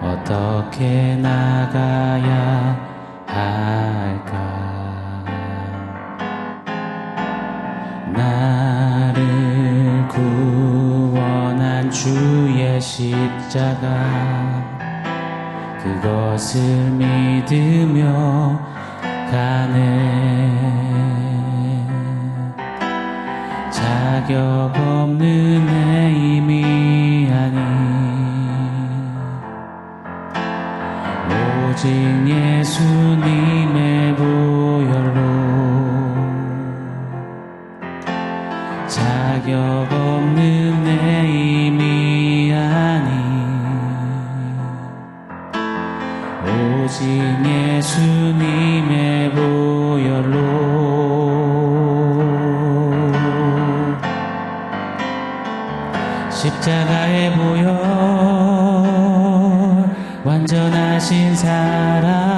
어떻게 나가야 할까? 나를 구원한 주의 십자가, 그것을 믿으며 가네. 자격 없는 내 힘이 아닌 오직 예수님의 보혈로, 자격 없는 내 힘이 아닌 오직 예수님의 보혈로, 십자가의 보혈, 완전하신 사랑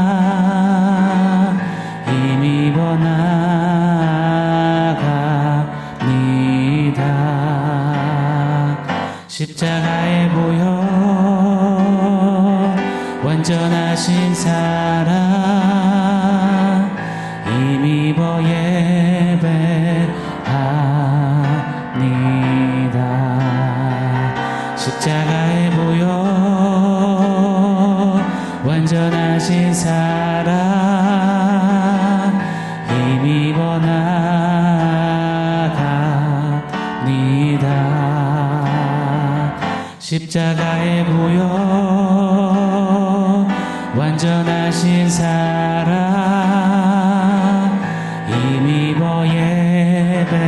힘입어 나갑니다. 십자가의 보혈, 완전하신 사랑 힘입어 예배합니다. 십자가의 보혈, 완전하신 사랑 힘입어 나갑니다. 십자가의 보혈, 완전하신 사랑 힘입어 예배합니다.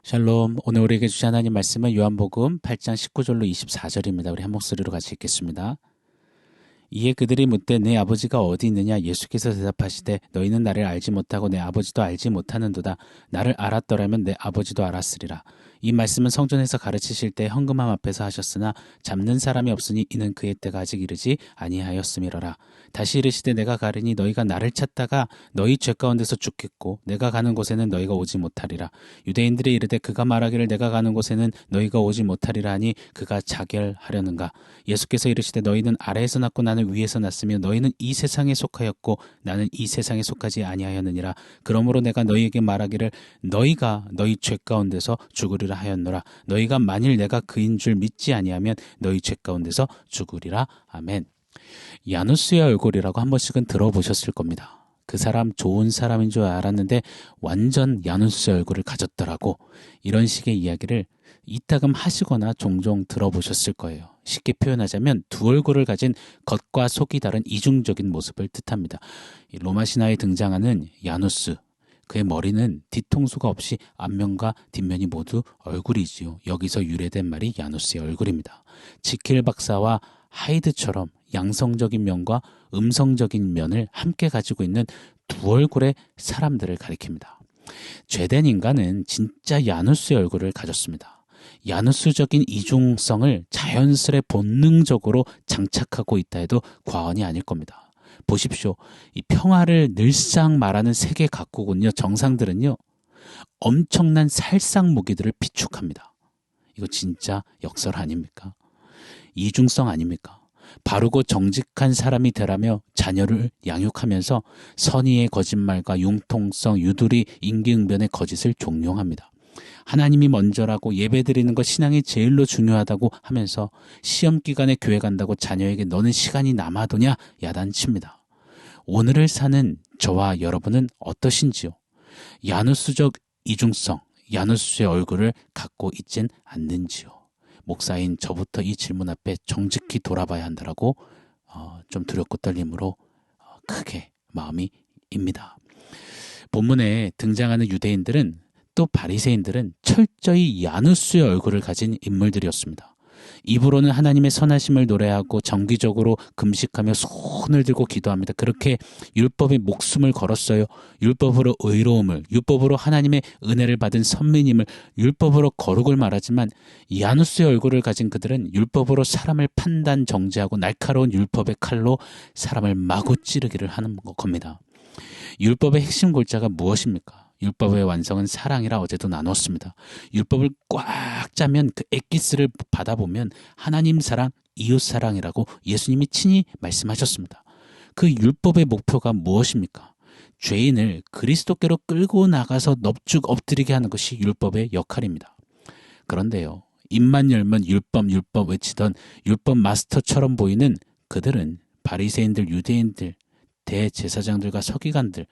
샬롬. 오늘 우리에게 주신 하나님 말씀은 요한복음 8장 19절로 24절입니다. 우리 한 목소리로 같이 읽겠습니다. 이에 그들이 묻되 내 아버지가 어디 있느냐? 예수께서 대답하시되 너희는 나를 알지 못하고 내 아버지도 알지 못하는도다. 나를 알았더라면 내 아버지도 알았으리라. 이 말씀은 성전에서 가르치실 때 헌금함 앞에서 하셨으나 잡는 사람이 없으니 이는 그의 때가 아직 이르지 아니하였음이러라. 다시 이르시되 내가 가리니 너희가 나를 찾다가 너희 죄 가운데서 죽겠고 내가 가는 곳에는 너희가 오지 못하리라. 유대인들이 이르되 그가 말하기를 내가 가는 곳에는 너희가 오지 못하리라 하니 그가 자결하려는가? 예수께서 이르시되 너희는 아래에서 났고 나는 위에서 났으며 너희는 이 세상에 속하였고 나는 이 세상에 속하지 아니하였느니라. 그러므로 내가 너희에게 말하기를 너희가 너희 죄 가운데서 죽으리라 하였노라. 너희가 만일 내가 그인 줄 믿지 아니하면 너희 죄 가운데서 죽으리라. 아멘. 야누스의 얼굴이라고 한 번씩은 들어보셨을 겁니다. 그 사람 좋은 사람인 줄 알았는데 완전 야누스의 얼굴을 가졌더라고. 이런 식의 이야기를 이따금 하시거나 종종 들어보셨을 거예요. 쉽게 표현하자면 두 얼굴을 가진 겉과 속이 다른 이중적인 모습을 뜻합니다. 로마 신화에 등장하는 야누스, 그의 머리는 뒤통수가 없이 앞면과 뒷면이 모두 얼굴이지요. 여기서 유래된 말이 야누스의 얼굴입니다. 지킬 박사와 하이드처럼 양성적인 면과 음성적인 면을 함께 가지고 있는 두 얼굴의 사람들을 가리킵니다. 죄된 인간은 진짜 야누스의 얼굴을 가졌습니다. 야누스적인 이중성을 자연스레 본능적으로 장착하고 있다 해도 과언이 아닐 겁니다. 보십시오. 이 평화를 늘상 말하는 세계 각국은요, 정상들은요, 엄청난 살상 무기들을 비축합니다. 이거 진짜 역설 아닙니까? 이중성 아닙니까? 바르고 정직한 사람이 되라며 자녀를 양육하면서 선의의 거짓말과 융통성, 유두리, 임기응변의 거짓을 종용합니다. 하나님이 먼저라고 예배드리는 것 신앙이 제일로 중요하다고 하면서 시험 기간에 교회 간다고 자녀에게 너는 시간이 남아도냐 야단칩니다. 오늘을 사는 저와 여러분은 어떠신지요? 야누스적 이중성, 야누스의 얼굴을 갖고 있진 않는지요? 목사인 저부터 이 질문 앞에 정직히 돌아봐야 한다라고 좀 두렵고 떨림으로 크게 마음이 입니다. 본문에 등장하는 유대인들은 또 바리새인들은 철저히 야누스의 얼굴을 가진 인물들이었습니다. 입으로는 하나님의 선하심을 노래하고 정기적으로 금식하며 손을 들고 기도합니다. 그렇게 율법에 목숨을 걸었어요. 율법으로 의로움을, 율법으로 하나님의 은혜를 받은 선민임을, 율법으로 거룩을 말하지만 야누스의 얼굴을 가진 그들은 율법으로 사람을 판단 정죄하고 날카로운 율법의 칼로 사람을 마구 찌르기를 하는 겁니다. 율법의 핵심 골자가 무엇입니까? 율법의 완성은 사랑이라 어제도 나눴습니다. 율법을 꽉 짜면 그 엑기스를 받아보면 하나님 사랑, 이웃 사랑이라고 예수님이 친히 말씀하셨습니다. 그 율법의 목표가 무엇입니까? 죄인을 그리스도께로 끌고 나가서 넙죽 엎드리게 하는 것이 율법의 역할입니다. 그런데요, 입만 열면 율법 외치던 율법 마스터처럼 보이는 그들은 바리새인들, 유대인들, 대제사장들과 서기관들,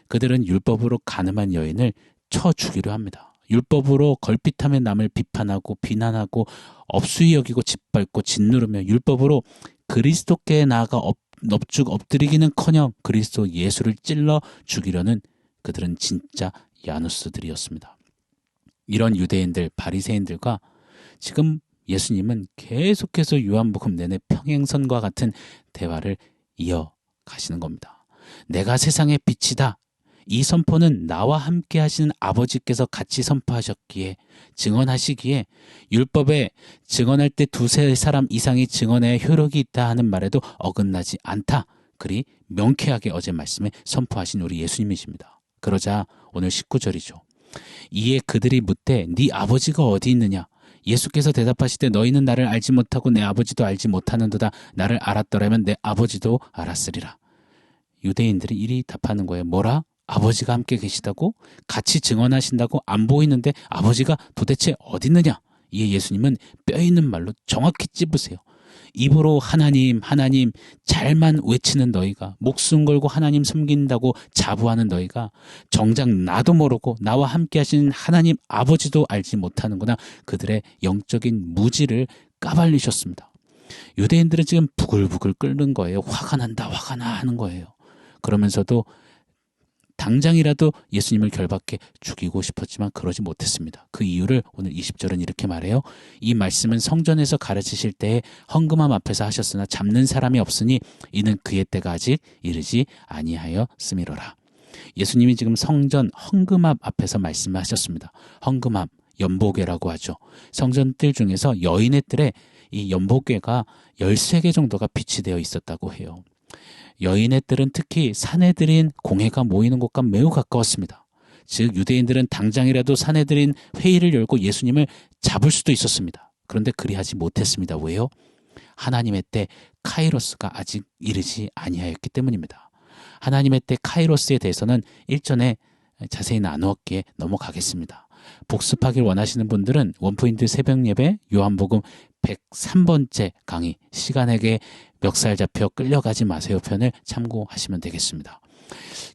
그들은 율법으로 간음한 여인을 쳐 죽이려 합니다. 율법으로 걸핏하면 남을 비판하고 비난하고 업수히 여기고 짓밟고 짓누르며 율법으로 그리스도께 나아가 넙죽 엎드리기는커녕 그리스도 예수를 찔러 죽이려는 그들은 진짜 야누스들이었습니다. 이런 유대인들, 바리새인들과 지금 예수님은 계속해서 요한복음 내내 평행선과 같은 대화를 이어가시는 겁니다. 내가 세상의 빛이다. 이 선포는 나와 함께 하시는 아버지께서 같이 선포하셨기에, 증언하시기에, 율법에 증언할 때 두세 사람 이상이 증언해야 효력이 있다 하는 말에도 어긋나지 않다. 그리 명쾌하게 어제 말씀에 선포하신 우리 예수님이십니다. 그러자 오늘 19절이죠. 이에 그들이 묻되 네 아버지가 어디 있느냐? 예수께서 대답하시되 너희는 나를 알지 못하고 내 아버지도 알지 못하는도다. 나를 알았더라면 내 아버지도 알았으리라. 유대인들이 이리 답하는 거예요. 뭐라? 아버지가 함께 계시다고? 같이 증언하신다고? 안 보이는데 아버지가 도대체 어디 있느냐? 이에 예수님은 뼈 있는 말로 정확히 찝으세요. 입으로 하나님, 하나님 잘만 외치는 너희가, 목숨 걸고 하나님 섬긴다고 자부하는 너희가 정작 나도 모르고 나와 함께 하시는 하나님 아버지도 알지 못하는구나. 그들의 영적인 무지를 까발리셨습니다. 유대인들은 지금 부글부글 끓는 거예요. 화가 난다, 화가 나 하는 거예요. 그러면서도 당장이라도 예수님을 결박해 죽이고 싶었지만 그러지 못했습니다. 그 이유를 오늘 20절은 이렇게 말해요. 이 말씀은 성전에서 가르치실 때에 헌금함 앞에서 하셨으나 잡는 사람이 없으니 이는 그의 때가 아직 이르지 아니하였음이로라. 예수님이 지금 성전 헌금함 앞에서 말씀하셨습니다. 헌금함, 연보궤라고 하죠. 성전 뜰 중에서 여인의 뜰에 이 연보궤가 13개 정도가 비치되어 있었다고 해요. 여인의 뜰은 특히 산에 들인 공회가 모이는 곳과 매우 가까웠습니다. 즉 유대인들은 당장이라도 산에 들인 회의를 열고 예수님을 잡을 수도 있었습니다. 그런데 그리하지 못했습니다. 왜요? 하나님의 때 카이로스가 아직 이르지 아니하였기 때문입니다. 하나님의 때 카이로스에 대해서는 일전에 자세히 나누었기에 넘어가겠습니다. 복습하길 원하시는 분들은 원포인트 새벽 예배 요한복음 103번째 강의 시간에게 멱살 잡혀 끌려가지 마세요 편을 참고하시면 되겠습니다.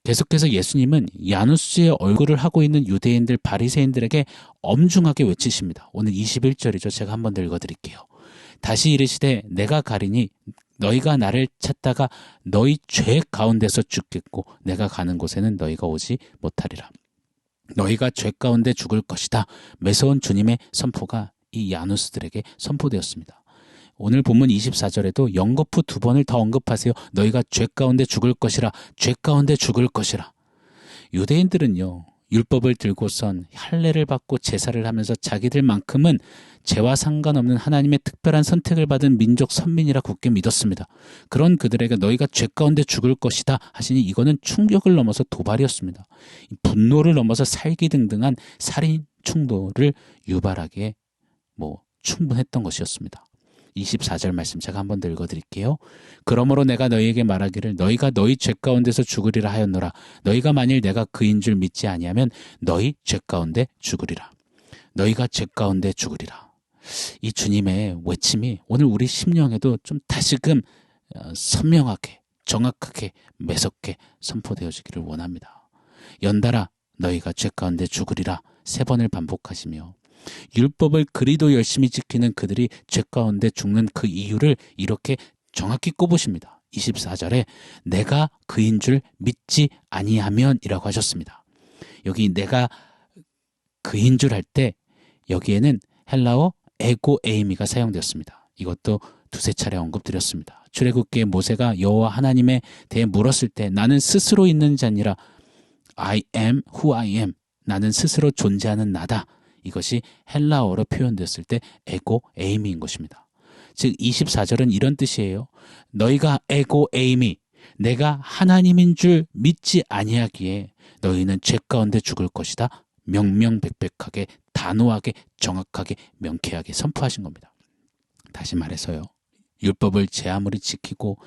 계속해서 예수님은 야누스의 얼굴을 하고 있는 유대인들 바리새인들에게 엄중하게 외치십니다. 오늘 21절이죠. 제가 한번 더 읽어드릴게요. 다시 이르시되 내가 가리니 너희가 나를 찾다가 너희 죄 가운데서 죽겠고 내가 가는 곳에는 너희가 오지 못하리라. 너희가 죄 가운데 죽을 것이다. 매서운 주님의 선포가 이 야누스들에게 선포되었습니다. 오늘 본문 24절에도 연거푸 2번을 더 언급하세요. 너희가 죄 가운데 죽을 것이라. 죄 가운데 죽을 것이라. 유대인들은요. 율법을 들고선 할례를 받고 제사를 하면서 자기들만큼은 죄와 상관없는 하나님의 특별한 선택을 받은 민족 선민이라 굳게 믿었습니다. 그런 그들에게 너희가 죄 가운데 죽을 것이다 하시니 이거는 충격을 넘어서 도발이었습니다. 분노를 넘어서 살기등등한 살인 충돌을 유발하기에 충분했던 것이었습니다. 24절 말씀 제가 한번 더 읽어드릴게요. 그러므로 내가 너희에게 말하기를 너희가 너희 죄 가운데서 죽으리라 하였노라. 너희가 만일 내가 그인 줄 믿지 아니하면 너희 죄 가운데 죽으리라. 너희가 죄 가운데 죽으리라. 이 주님의 외침이 오늘 우리 심령에도 좀 다시금 선명하게 정확하게 매섭게 선포되어지기를 원합니다. 연달아 너희가 죄 가운데 죽으리라 3번을 반복하시며 율법을 그리도 열심히 지키는 그들이 죄 가운데 죽는 그 이유를 이렇게 정확히 꼽으십니다. 24절에 내가 그인 줄 믿지 아니하면 이라고 하셨습니다. 여기 내가 그인 줄 할 때 여기에는 헬라어 에고 에이미가 사용되었습니다. 이것도 두세 차례 언급드렸습니다. 출애굽기에 모세가 여호와 하나님에 대해 물었을 때 나는 스스로 있는 자 아니라 I am who I am. 나는 스스로 존재하는 나다. 이것이 헬라어로 표현됐을 때 에고 에이미인 것입니다. 즉 24절은 이런 뜻이에요. 너희가 에고 에이미, 내가 하나님인 줄 믿지 아니하기에 너희는 죄 가운데 죽을 것이다. 명명백백하게 단호하게 정확하게 명쾌하게 선포하신 겁니다. 다시 말해서요. 율법을 제 아무리 지키고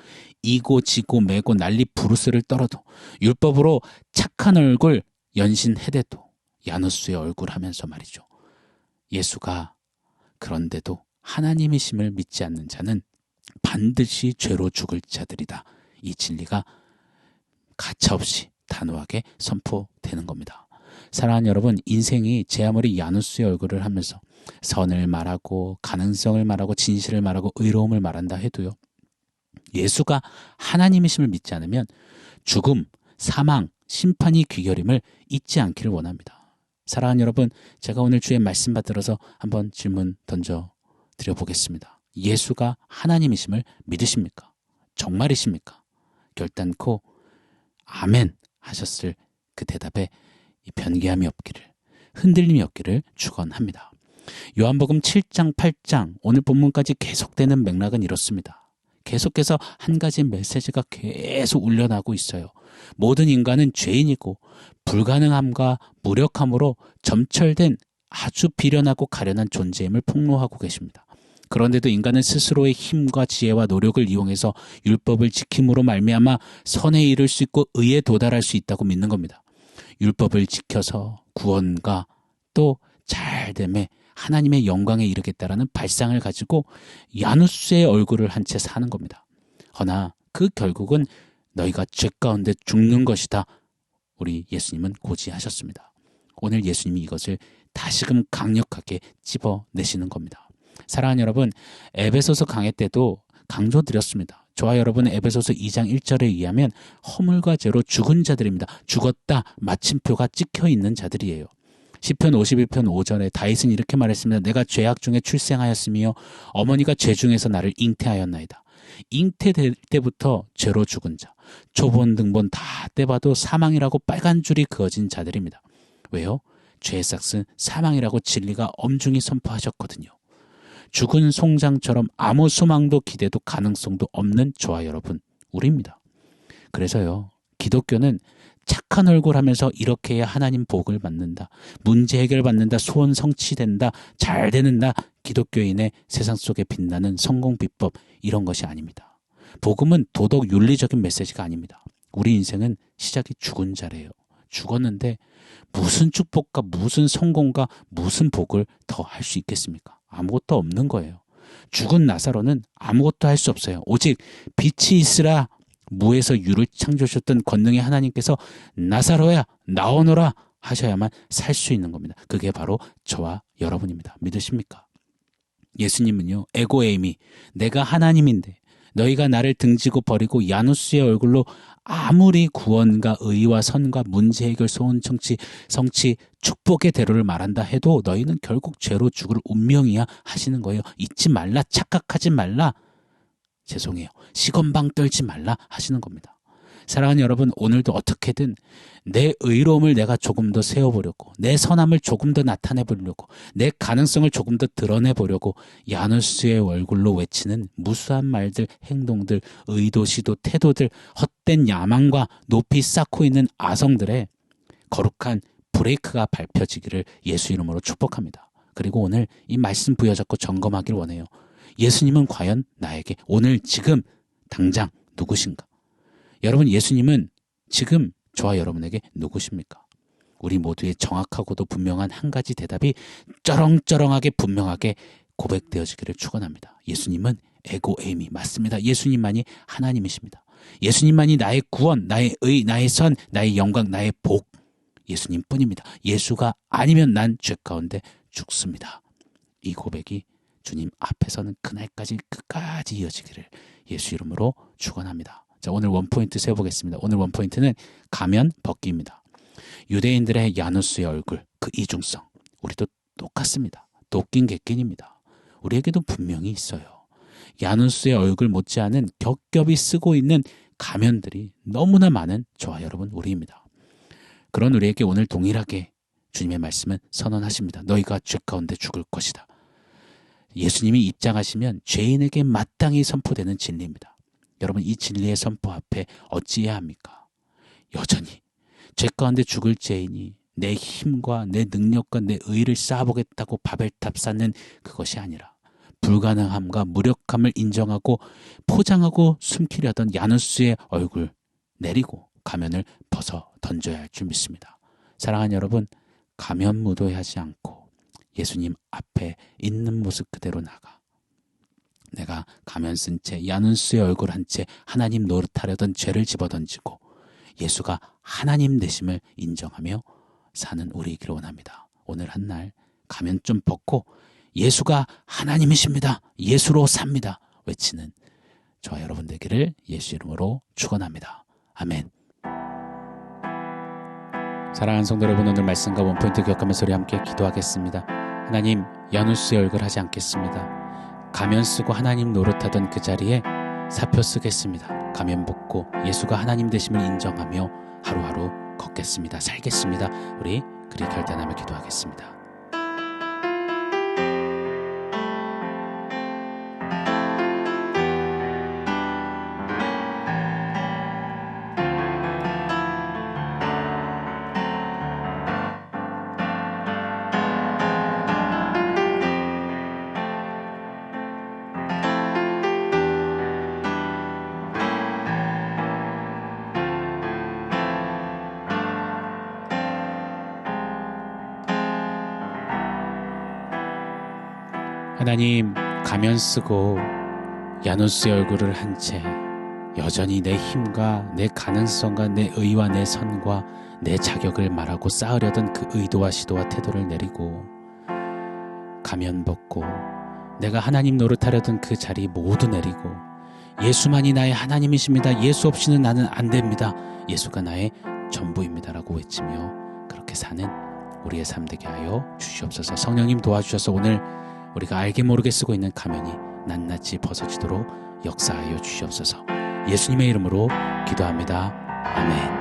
이고 지고 매고 난리 부르스를 떨어도 율법으로 착한 얼굴 연신해대도 야누스의 얼굴 하면서 말이죠. 예수가 그런데도 하나님이심을 믿지 않는 자는 반드시 죄로 죽을 자들이다. 이 진리가 가차없이 단호하게 선포되는 겁니다. 사랑하는 여러분, 인생이 제 아무리 야누스의 얼굴을 하면서 선을 말하고 가능성을 말하고 진실을 말하고 의로움을 말한다 해도요. 예수가 하나님이심을 믿지 않으면 죽음, 사망, 심판이 귀결임을 잊지 않기를 원합니다. 사랑하는 여러분, 제가 오늘 주의 말씀 받들어서 한번 질문 던져드려보겠습니다. 예수가 하나님이심을 믿으십니까? 정말이십니까? 결단코 아멘 하셨을 그 대답에 변개함이 없기를, 흔들림이 없기를 축원합니다. 요한복음 7장 8장 오늘 본문까지 계속되는 맥락은 이렇습니다. 계속해서 한 가지 메시지가 계속 울려나고 있어요. 모든 인간은 죄인이고 불가능함과 무력함으로 점철된 아주 비련하고 가련한 존재임을 폭로하고 계십니다. 그런데도 인간은 스스로의 힘과 지혜와 노력을 이용해서 율법을 지킴으로 말미암아 선에 이를 수 있고 의에 도달할 수 있다고 믿는 겁니다. 율법을 지켜서 구원과 또 잘됨에 하나님의 영광에 이르겠다라는 발상을 가지고 야누스의 얼굴을 한 채 사는 겁니다. 허나 그 결국은 너희가 죄 가운데 죽는 것이다. 우리 예수님은 고지하셨습니다. 오늘 예수님이 이것을 다시금 강력하게 찝어내시는 겁니다. 사랑하는 여러분, 에베소서 강해 때도 강조드렸습니다. 저와 여러분은 에베소서 2장 1절에 의하면 허물과 죄로 죽은 자들입니다. 죽었다 마침표가 찍혀있는 자들이에요. 시편 51편 5절에 다윗은 이렇게 말했습니다. 내가 죄악 중에 출생하였으며 어머니가 죄 중에서 나를 잉태하였나이다. 잉태될 때부터 죄로 죽은 자, 초본 등본 다 떼봐도 사망이라고 빨간 줄이 그어진 자들입니다. 왜요? 죄의 삭은 사망이라고 진리가 엄중히 선포하셨거든요. 죽은 송장처럼 아무 소망도 기대도 가능성도 없는 저와 여러분, 우리입니다. 그래서요, 기독교는 착한 얼굴 하면서 이렇게 해야 하나님 복을 받는다, 문제 해결 받는다, 소원 성취된다, 잘 되는다, 기독교인의 세상 속에 빛나는 성공 비법, 이런 것이 아닙니다. 복음은 도덕 윤리적인 메시지가 아닙니다. 우리 인생은 시작이 죽은 자래요. 죽었는데 무슨 축복과 무슨 성공과 무슨 복을 더 할 수 있겠습니까? 아무것도 없는 거예요. 죽은 나사로는 아무것도 할 수 없어요. 오직 빛이 있으라 무에서 유를 창조하셨던 권능의 하나님께서 나사로야 나오너라 하셔야만 살 수 있는 겁니다. 그게 바로 저와 여러분입니다. 믿으십니까? 예수님은요, 에고에이미, 내가 하나님인데 너희가 나를 등지고 버리고 야누스의 얼굴로 아무리 구원과 의와 선과 문제 해결, 소원 성취, 축복의 대로를 말한다 해도 너희는 결국 죄로 죽을 운명이야 하시는 거예요. 잊지 말라, 착각하지 말라, 죄송해요, 시건방 떨지 말라 하시는 겁니다. 사랑하는 여러분, 오늘도 어떻게든 내 의로움을 내가 조금 더 세워보려고, 내 선함을 조금 더 나타내보려고, 내 가능성을 조금 더 드러내보려고 야누스의 얼굴로 외치는 무수한 말들, 행동들, 의도, 시도, 태도들, 헛된 야망과 높이 쌓고 있는 아성들의 거룩한 브레이크가 밟혀지기를 예수 이름으로 축복합니다. 그리고 오늘 이 말씀 부여잡고 점검하길 원해요. 예수님은 과연 나에게 오늘 지금 당장 누구신가? 여러분, 예수님은 지금 저와 여러분에게 누구십니까? 우리 모두의 정확하고도 분명한 한 가지 대답이 쩌렁쩌렁하게 분명하게 고백되어지기를 축원합니다. 예수님은 에고에이미 맞습니다. 예수님만이 하나님이십니다. 예수님만이 나의 구원, 나의 의, 나의 선, 나의 영광, 나의 복, 예수님뿐입니다. 예수가 아니면 난 죄 가운데 죽습니다. 이 고백이 주님 앞에서는 그날까지 끝까지 이어지기를 예수 이름으로 축원합니다. 자, 오늘 원포인트 세워보겠습니다. 오늘 원포인트는 가면 벗기입니다. 유대인들의 야누스의 얼굴, 그 이중성, 우리도 똑같습니다. 도끼인 객끼입니다. 우리에게도 분명히 있어요. 야누스의 얼굴 못지않은 겹겹이 쓰고 있는 가면들이 너무나 많은 저와 여러분 우리입니다. 그런 우리에게 오늘 동일하게 주님의 말씀은 선언하십니다. 너희가 죄 가운데 죽을 것이다. 예수님이 입장하시면 죄인에게 마땅히 선포되는 진리입니다. 여러분, 이 진리의 선포 앞에 어찌해야 합니까? 여전히 죄 가운데 죽을 죄인이 내 힘과 내 능력과 내 의를 쌓아보겠다고 바벨탑 쌓는 그것이 아니라 불가능함과 무력함을 인정하고 포장하고 숨기려던 야누스의 얼굴 내리고 가면을 벗어 던져야 할 줄 믿습니다. 사랑하는 여러분, 가면 무도하지 않고 예수님 앞에 있는 모습 그대로 나가 내가 가면 쓴 채 야누스의 얼굴 한 채 하나님 노릇하려던 죄를 집어던지고 예수가 하나님 되심을 인정하며 사는 우리이기를 원합니다. 오늘 한 날 가면 좀 벗고 예수가 하나님이십니다. 예수로 삽니다. 외치는 저와 여러분 되기를 예수 이름으로 축원합니다. 아멘. 사랑하는 성도 여러분, 오늘 말씀과 원포인트 기억하면서 우리 함께 기도하겠습니다. 하나님, 야누스의 얼굴 하지 않겠습니다. 가면 쓰고 하나님 노릇하던 그 자리에 사표 쓰겠습니다. 가면 벗고 예수가 하나님 되심을 인정하며 하루하루 걷겠습니다. 살겠습니다. 우리 그리 결단하며 기도하겠습니다. 하나님, 가면 쓰고 야누스의 얼굴을 한 채 여전히 내 힘과 내 가능성과 내 의와 내 선과 내 자격을 말하고 쌓으려던 그 의도와 시도와 태도를 내리고 가면 벗고 내가 하나님 노릇하려던 그 자리 모두 내리고 예수만이 나의 하나님이십니다. 예수 없이는 나는 안 됩니다. 예수가 나의 전부입니다. 라고 외치며 그렇게 사는 우리의 삶 되게 하여 주시옵소서. 성령님 도와주셔서 오늘 우리가 알게 모르게 쓰고 있는 가면이 낱낱이 벗어지도록 역사하여 주시옵소서. 예수님의 이름으로 기도합니다. 아멘.